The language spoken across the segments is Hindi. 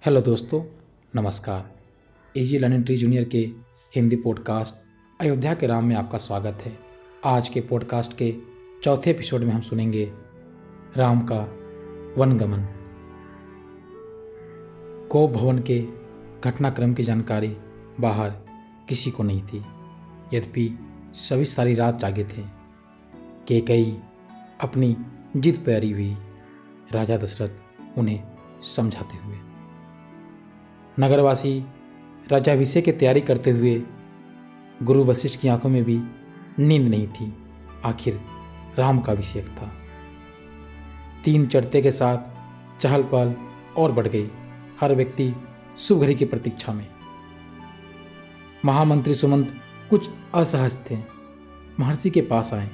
हेलो दोस्तों, नमस्कार। एजी लर्निंग ट्री जूनियर के हिंदी पॉडकास्ट अयोध्या के राम में आपका स्वागत है। आज के पॉडकास्ट के चौथे एपिसोड में हम सुनेंगे राम का वनगमन। कोप भवन के घटनाक्रम की जानकारी बाहर किसी को नहीं थी, यद्यपि सभी सारी रात जागे थे। कैकेयी अपनी जिद पे अड़ी हुई, राजा दशरथ उन्हें समझाते हुए। नगरवासी राज्याभिषेक की तैयारी करते हुए गुरु वशिष्ठ की आंखों में भी नींद नहीं थी। आखिर राम का अभिषेक था। 3 चढ़ते के साथ चहल पहल और बढ़ गई। हर व्यक्ति शुभ घड़ी की प्रतीक्षा में। महामंत्री सुमंत कुछ असहज थे। महर्षि के पास आए।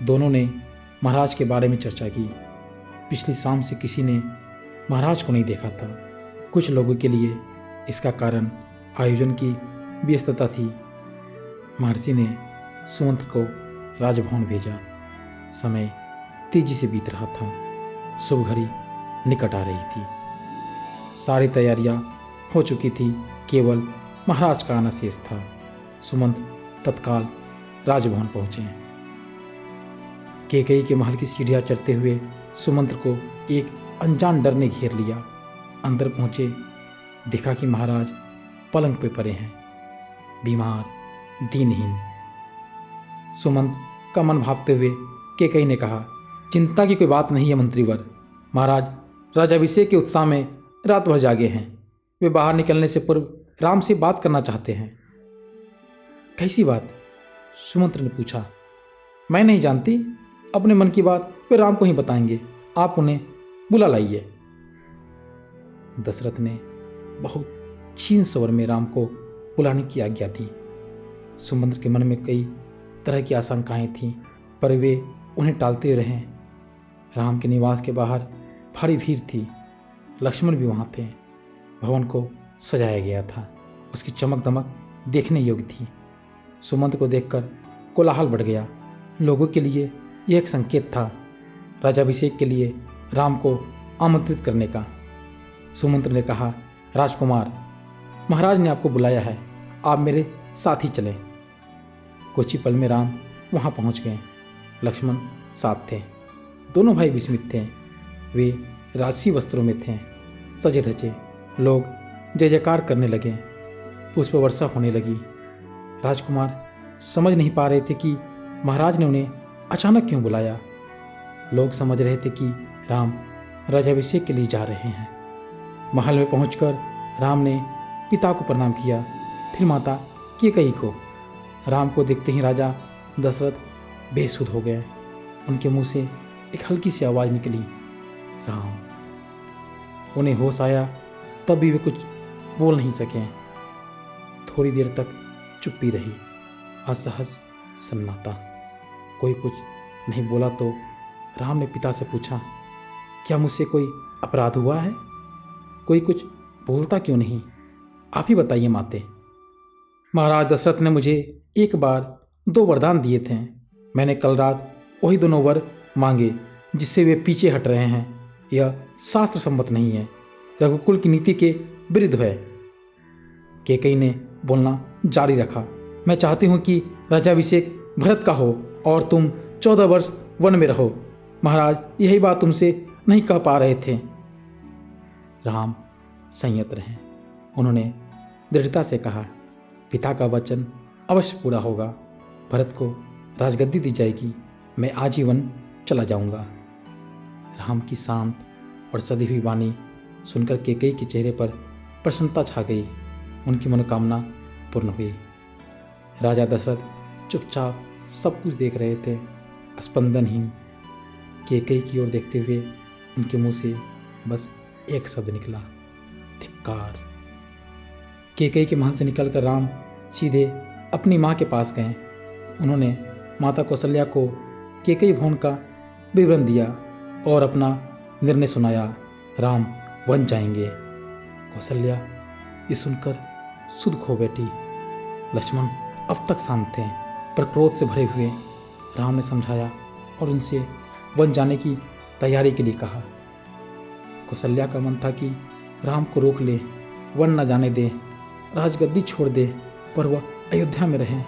दोनों ने महाराज के बारे में चर्चा की। पिछली शाम से किसी ने महाराज को नहीं देखा था। कुछ लोगों के लिए इसका कारण आयोजन की व्यस्तता थी। महर्षि ने सुमंत को राजभवन भेजा। समय तेजी से बीत रहा था। शुभ घड़ी निकट आ रही थी। सारी तैयारियां हो चुकी थी, केवल महाराज का आना शेष था। सुमंत तत्काल राजभवन पहुंचे। कैकेयी के महल की सीढ़ियां चढ़ते हुए सुमंत को एक अनजान डर ने घेर लिया। अंदर पहुंचे, देखा कि महाराज पलंग पे पड़े हैं, बीमार, दीनहीन। सुमंत का मन भागते हुए कैकेयी ने कहा, चिंता की कोई बात नहीं है मंत्रीवर। महाराज राज्याभिषेक के उत्साह में रात भर जागे हैं। वे बाहर निकलने से पूर्व राम से बात करना चाहते हैं। कैसी बात? सुमंत ने पूछा। मैं नहीं जानती। अपने मन की बात वे राम को ही बताएंगे। आप उन्हें बुला लाइए। दशरथ ने बहुत क्षीण स्वर में राम को बुलाने की आज्ञा दी। सुमंत के मन में कई तरह की आशंकाएं थीं, पर वे उन्हें टालते रहे। राम के निवास के बाहर भारी भीड़ थी। लक्ष्मण भी वहाँ थे। भवन को सजाया गया था। उसकी चमक दमक देखने योग्य थी। सुमंत को देखकर कोलाहल बढ़ गया। लोगों के लिए यह एक संकेत था, राज्याभिषेक के लिए राम को आमंत्रित करने का। सुमंत ने कहा, राजकुमार, महाराज ने आपको बुलाया है। आप मेरे साथ ही चलें। कुछ ही पल में राम वहाँ पहुँच गए। लक्ष्मण साथ थे। दोनों भाई विस्मित थे। वे राजसी वस्त्रों में थे, सजे धजे। लोग जय जयकार करने लगे। पुष्प वर्षा होने लगी। राजकुमार समझ नहीं पा रहे थे कि महाराज ने उन्हें अचानक क्यों बुलाया। लोग समझ रहे थे कि राम राज्याभिषेक के लिए जा रहे हैं। महल में पहुंचकर राम ने पिता को प्रणाम किया, फिर माता कैकेयी को। राम को देखते ही राजा दशरथ बेसुध हो गए। उनके मुंह से एक हल्की सी आवाज़ निकली, राम। उन्हें होश आया, तब भी वे कुछ बोल नहीं सके। थोड़ी देर तक चुप्पी रही, असहज सन्नाटा। कोई कुछ नहीं बोला तो राम ने पिता से पूछा, क्या मुझसे कोई अपराध हुआ है? कोई कुछ बोलता क्यों नहीं? आप ही बताइए माते। महाराज दशरथ ने मुझे एक बार 2 वरदान दिए थे। मैंने कल रात वही दोनों वर मांगे जिससे वे पीछे हट रहे हैं। यह शास्त्र सम्मत नहीं है, रघुकुल की नीति के विरुद्ध है। कैकेयी ने बोलना जारी रखा, मैं चाहती हूँ कि राज्याभिषेक भरत का हो और तुम 14 वर्ष वन में रहो। महाराज यही बात तुमसे नहीं कह पा रहे थे। राम संयत रहे। उन्होंने दृढ़ता से कहा, पिता का वचन अवश्य पूरा होगा। भरत को राजगद्दी दी जाएगी। मैं आजीवन चला जाऊंगा। राम की शांत और सधी हुई वाणी सुनकर कैकेयी के चेहरे पर प्रसन्नता छा गई। उनकी मनोकामना पूर्ण हुई। राजा दशरथ चुपचाप सब कुछ देख रहे थे, स्पंदनहीन। कैकेयी की ओर देखते हुए उनके मुंह से बस एक शब्द निकला, धिक्कार। कैकेयी के महल से निकलकर राम सीधे अपनी माँ के पास गए। उन्होंने माता कौशल्या को कैकेयी भवन का विवरण दिया और अपना निर्णय सुनाया। राम वन जाएंगे। कौशल्या ये सुनकर सुध खो बैठी। लक्ष्मण अब तक शांत थे, पर क्रोध से भरे हुए। राम ने समझाया और उनसे वन जाने की तैयारी के लिए कहा। कौशल्या का मन था कि राम को रोक ले, वन न जाने दे, राजगद्दी छोड़ दे, पर वह अयोध्या में रहे।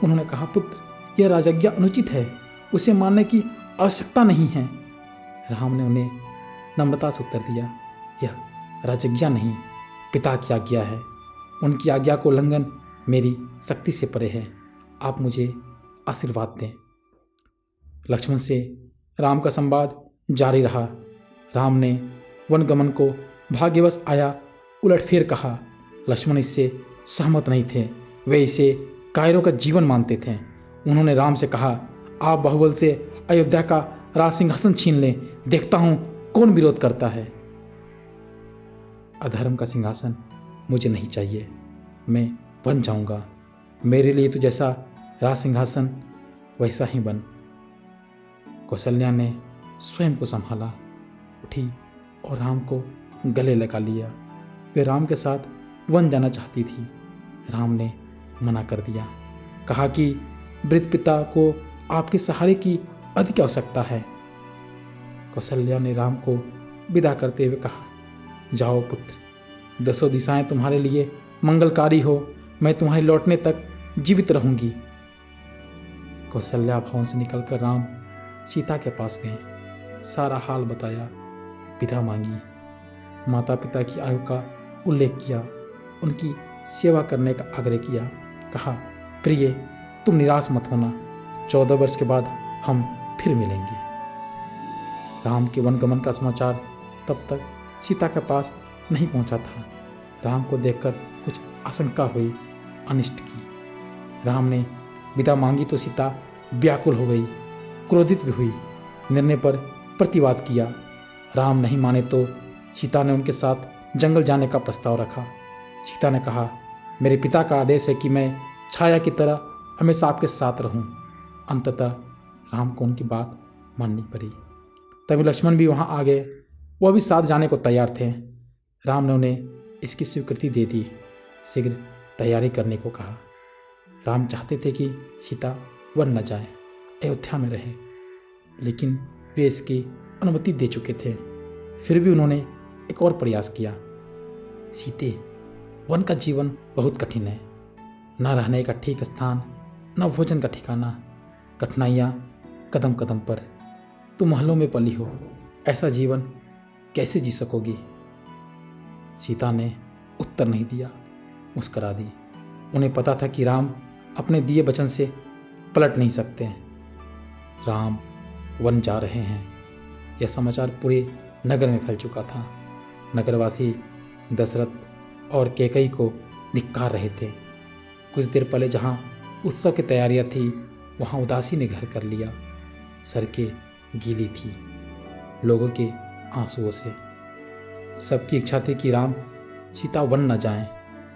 उन्होंने कहा, पुत्र, यह राजज्ञा अनुचित है, उसे मानने की आवश्यकता नहीं है। राम ने उन्हें नम्रता से उत्तर दिया, यह राजज्ञा नहीं, पिता की आज्ञा है। उनकी आज्ञा को उल्लंघन मेरी शक्ति से परे है। आप मुझे आशीर्वाद दें। लक्ष्मण से राम का संवाद जारी रहा। राम ने वनगमन को भाग्यवश आया उलटफेर कहा। लक्ष्मण इससे सहमत नहीं थे, वे इसे कायरों का जीवन मानते थे। उन्होंने राम से कहा, आप बाहुबल से अयोध्या का राज सिंहासन छीन लें, देखता हूं कौन विरोध करता है। अधर्म का सिंहासन मुझे नहीं चाहिए, मैं बन जाऊंगा। मेरे लिए तो जैसा राज सिंहासन वैसा ही बन। कौशल्या ने स्वयं को संभाला, उठी और राम को गले लगा लिया। वे राम के साथ वन जाना चाहती थी। राम ने मना कर दिया, कहा कि वृद्ध पिता को आपके सहारे की अधिक आवश्यकता है। कौशल्या ने राम को विदा करते हुए कहा, जाओ पुत्र, दसों दिशाएं तुम्हारे लिए मंगलकारी हो, मैं तुम्हारे लौटने तक जीवित रहूंगी। कौशल्या भवन से निकलकर राम सीता के पास गए, सारा हाल बताया, विदा मांगी, माता पिता की आयु का उल्लेख किया, उनकी सेवा करने का आग्रह किया। कहा, प्रिय, तुम निराश मत होना, 14 वर्ष के बाद हम फिर मिलेंगे। राम के वनगमन का समाचार तब तक सीता के पास नहीं पहुंचा था। राम को देखकर कुछ आशंका हुई, अनिष्ट की। राम ने विदा मांगी तो सीता व्याकुल हो गई, क्रोधित भी हुई, निर्णय पर प्रतिवाद किया। राम नहीं माने तो सीता ने उनके साथ जंगल जाने का प्रस्ताव रखा। सीता ने कहा, मेरे पिता का आदेश है कि मैं छाया की तरह हमेशा आपके साथ रहूं। अंततः राम को उनकी बात माननी पड़ी। तभी लक्ष्मण भी वहां आ गए, वह भी साथ जाने को तैयार थे। राम ने उन्हें इसकी स्वीकृति दे दी, शीघ्र तैयारी करने को कहा। राम चाहते थे कि सीता वन न जाए, अयोध्या में रहे, लेकिन वे इसकी अनुमति दे चुके थे। फिर भी उन्होंने एक और प्रयास किया। सीते, वन का जीवन बहुत कठिन है, न रहने का ठीक स्थान, न भोजन का ठिकाना, कठिनाइयाँ कदम कदम पर। तुम महलों में पली हो, ऐसा जीवन कैसे जी सकोगी? सीता ने उत्तर नहीं दिया, मुस्करा दी। उन्हें पता था कि राम अपने दिए वचन से पलट नहीं सकते। राम वन जा रहे हैं, यह समाचार पूरे नगर में फैल चुका था। नगरवासी दशरथ और कैकेयी को धिक्कार रहे थे। कुछ देर पहले जहाँ उत्सव की तैयारियां थी, वहाँ उदासी ने घर कर लिया। सड़कें गीली थी लोगों के आंसुओं से। सबकी इच्छा थी कि राम सीता वन न जाएं।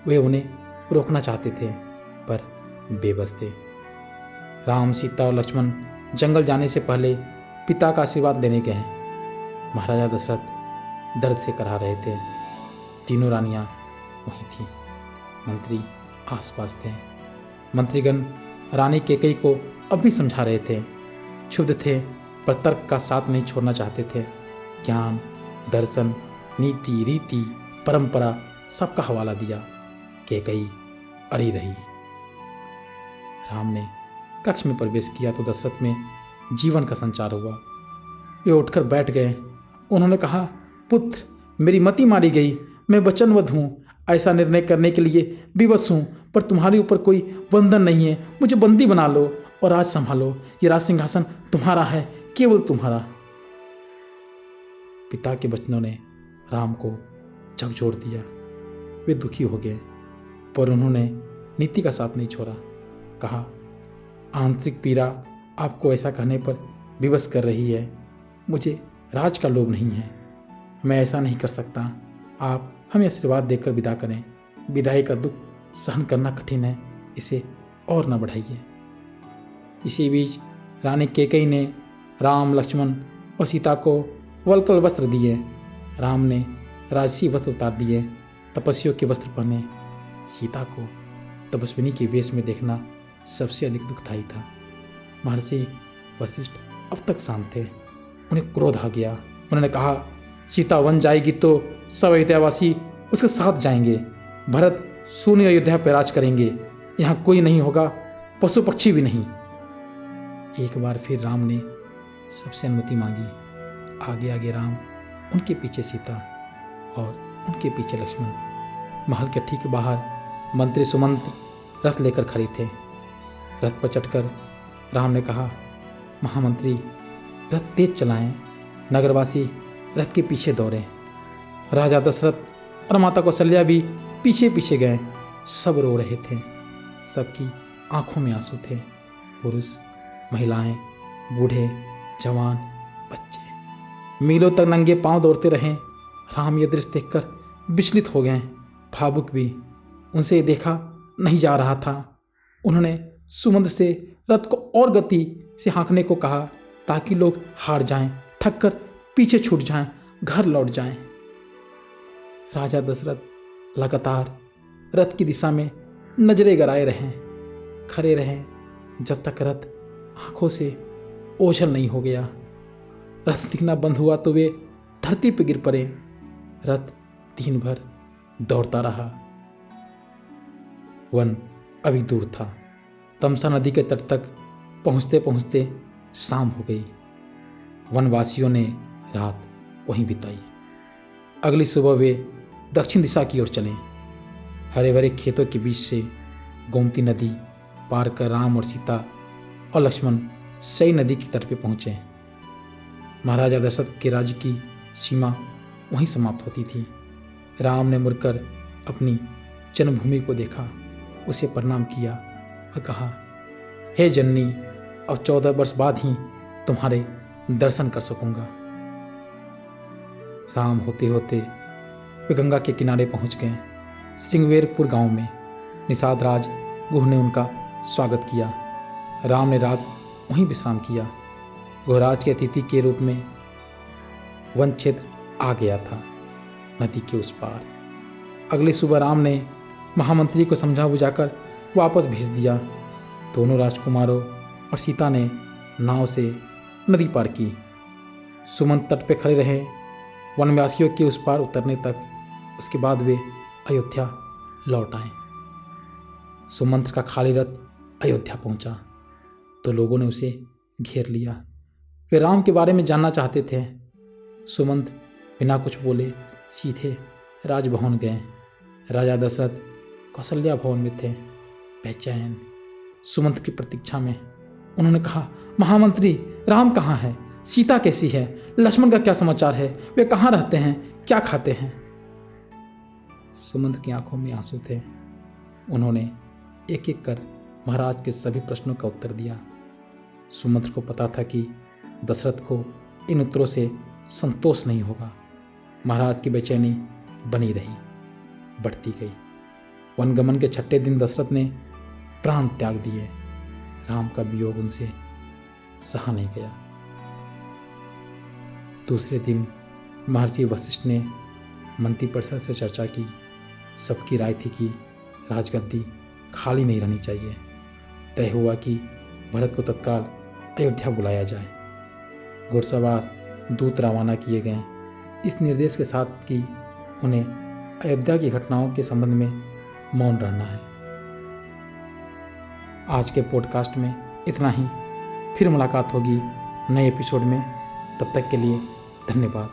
वे उन्हें रोकना चाहते थे, पर बेबस थे। राम, सीता और लक्ष्मण जंगल जाने से पहले पिता का आशीर्वाद लेने गए। महाराजा दशरथ दर्द से कराह रहे थे। तीनों रानियां वहीं थीं, मंत्री आसपास थे। मंत्रीगण रानी कैकेयी को अब भी समझा रहे थे। क्षुब्ध थे, पर तर्क का साथ नहीं छोड़ना चाहते थे। ज्ञान, दर्शन, नीति, रीति, परंपरा सबका हवाला दिया। कैकेयी अड़ी रही। राम ने कक्ष में प्रवेश किया तो दशरथ में जीवन का संचार हुआ। वे उठकर बैठ गए। उन्होंने कहा, पुत्र, मेरी मति मारी गई। मैं वचनबद्ध हूँ, ऐसा निर्णय करने के लिए विवश हूँ, पर तुम्हारे ऊपर कोई बंधन नहीं है। मुझे बंदी बना लो और राज संभालो। ये राज सिंहासन तुम्हारा है, केवल तुम्हारा। पिता के वचनों ने राम को झकझोर दिया। वे दुखी हो गए, पर उन्होंने नीति का साथ नहीं छोड़ा। कहा, आंतरिक पीड़ा आपको ऐसा कहने पर विवश कर रही है। मुझे राज का लोभ नहीं है, मैं ऐसा नहीं कर सकता। आप हमें आशीर्वाद देकर विदा करें। विदाई का दुख सहन करना कठिन है, इसे और न बढ़ाइए। इसी बीच रानी कैकेयी ने राम, लक्ष्मण और सीता को वल्कल वस्त्र दिए। राम ने राजसी वस्त्र उतार दिए, तपस्वियों के वस्त्र पहने। सीता को तपस्विनी के वेश में देखना सबसे अधिक दुखदायी था। महर्षि वशिष्ठ अब तक शांत थे। उन्हें क्रोध आ गया। उन्होंने कहा, सीता वन जाएगी तो सब अयोध्यावासी उसके साथ जाएंगे। भरत शून्य अयोध्या पर राज करेंगे। यहाँ कोई नहीं होगा, पशु पक्षी भी नहीं। एक बार फिर राम ने सबसे अनुमति मांगी। आगे आगे राम, उनके पीछे सीता और उनके पीछे लक्ष्मण। महल के ठीक बाहर मंत्री सुमंत्र रथ लेकर खड़े थे। रथ पर चढ़कर राम ने कहा, महामंत्री रथ तेज चलाएं, नगरवासी रथ के पीछे दौड़े। राजा दशरथ और माता कौशल्या भी पीछे पीछे गए। सब रो रहे थे, सबकी आंखों में आंसू थे। पुरुष, महिलाएं, बूढ़े, जवान, बच्चे मीलों तक नंगे पांव दौड़ते रहे। राम ये दृश्य देखकर विचलित हो गए, भावुक भी। उनसे देखा नहीं जा रहा था। उन्होंने सुमंत्र से रथ को और गति से हाँकने को कहा ताकि लोग हार जाएं, थक कर पीछे छूट जाएं, घर लौट जाएं। राजा दशरथ लगातार रथ की दिशा में नजरें गड़ाए रहें, खड़े रहें जब तक रथ आंखों से ओझल नहीं हो गया। रथ दिखना बंद हुआ तो वे धरती पर गिर पड़े। रथ दिन भर दौड़ता रहा। वन अभी दूर था। तमसा नदी के तट तक पहुंचते पहुंचते शाम हो गई। वनवासियों ने रात वहीं बिताई। अगली सुबह वे दक्षिण दिशा की ओर चले। हरे भरे खेतों के बीच से गोमती नदी पार कर राम और सीता और लक्ष्मण सई नदी के तट पे पहुंचे। महाराजा दशरथ के राज्य की सीमा वहीं समाप्त होती थी। राम ने मुड़कर अपनी जन्मभूमि को देखा, उसे प्रणाम किया और कहा, हे जननी, अब 14 वर्ष बाद ही तुम्हारे दर्शन कर सकूंगा। शाम होते होते वे गंगा के किनारे पहुंच गए। सिंगवेरपुर गांव में निषाद राज गुह ने उनका स्वागत किया। राम ने रात वहीं विश्राम किया। गुहराज के अतिथि के रूप में वन क्षेत्र आ गया था, नदी के उस पार। अगली सुबह राम ने महामंत्री को समझा बुझाकर वापस भेज दिया। दोनों राजकुमारों और सीता ने नाव से नदी पार की। सुमंत तट पे खड़े रहे वनवासियों के उस पार उतरने तक। उसके बाद वे अयोध्या लौट आए। सुमंत्र का खाली रथ अयोध्या पहुंचा तो लोगों ने उसे घेर लिया। वे राम के बारे में जानना चाहते थे। सुमंत्र बिना कुछ बोले सीधे राजभवन गए। राजा दशरथ कौशल्या भवन में थे, बेचैन, सुमंत्र की प्रतीक्षा में। उन्होंने कहा, महामंत्री, राम कहाँ है? सीता कैसी है? लक्ष्मण का क्या समाचार है? वे कहाँ रहते हैं? क्या खाते हैं? सुमंत्र की आंखों में आंसू थे। उन्होंने एक एक कर महाराज के सभी प्रश्नों का उत्तर दिया। सुमंत्र को पता था कि दशरथ को इन उत्तरों से संतोष नहीं होगा। महाराज की बेचैनी बनी रही, बढ़ती गई। वनगमन के 6ठे दिन दशरथ ने प्राण त्याग दिए। राम का वियोग उनसे सहा नहीं गया। दूसरे दिन महर्षि वशिष्ठ ने मंत्रिपरिषद से चर्चा की। सबकी राय थी कि राजगद्दी खाली नहीं रहनी चाहिए। तय हुआ कि भरत को तत्काल अयोध्या बुलाया जाए। घुड़सवार दूत रवाना किए गए इस निर्देश के साथ कि उन्हें अयोध्या की घटनाओं के संबंध में मौन रहना है। आज के पॉडकास्ट में इतना ही। फिर मुलाकात होगी नए एपिसोड में। तब तक के लिए धन्यवाद।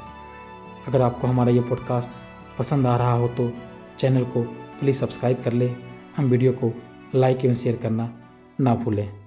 अगर आपको हमारा ये पॉडकास्ट पसंद आ रहा हो तो चैनल को प्लीज़ सब्सक्राइब कर लें। हम वीडियो को लाइक एवं शेयर करना ना भूलें।